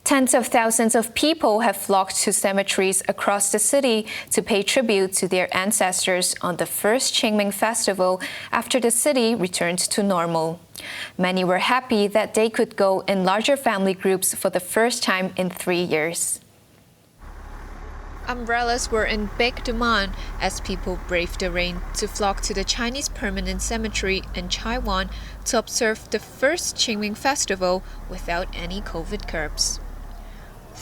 Tens of thousands of people have flocked to cemeteries across the city to pay tribute to their ancestors on the first Ching Ming Festival after the city returned to normal. Many were happy that they could go in larger family groups for the first time in 3 years. Umbrellas were in big demand as people braved the rain to flock to the Chinese permanent cemetery in Taiwan to observe the first Ching Ming Festival without any COVID curbs.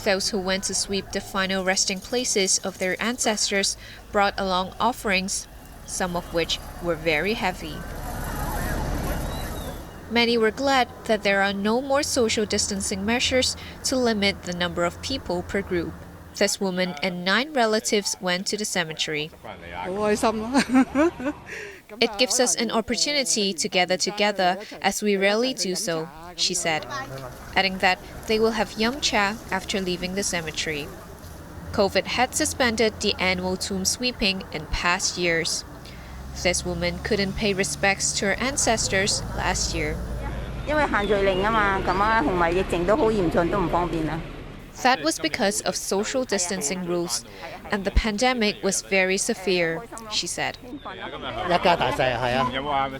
Those who went to sweep the final resting places of their ancestors brought along offerings, some of which were very heavy. Many were glad that there are no more social distancing measures to limit the number of people per group. This woman and 9 relatives went to the cemetery. It gives us an opportunity to gather together as we rarely do so, she said, adding that they will have yum cha after leaving the cemetery. COVID had suspended the annual tomb sweeping in past years. This woman couldn't pay respects to her ancestors last year. That was because of social distancing rules, and the pandemic was very severe, she said.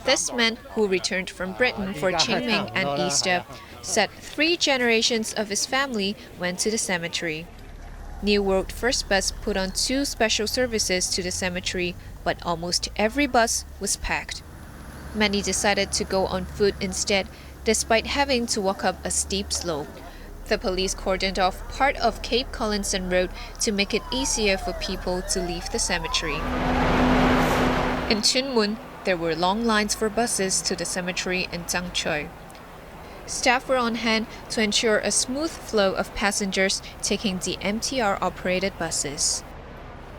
This man, who returned from Britain for Ching Ming and Easter, said 3 generations of his family went to the cemetery. New World First Bus put on 2 special services to the cemetery, but almost every bus was packed. Many decided to go on foot instead, despite having to walk up a steep slope. The police cordoned off part of Cape Collinson Road to make it easier for people to leave the cemetery. In Chun Mun, there were long lines for buses to the cemetery in Zhangchoi. Staff were on hand to ensure a smooth flow of passengers taking the MTR-operated buses.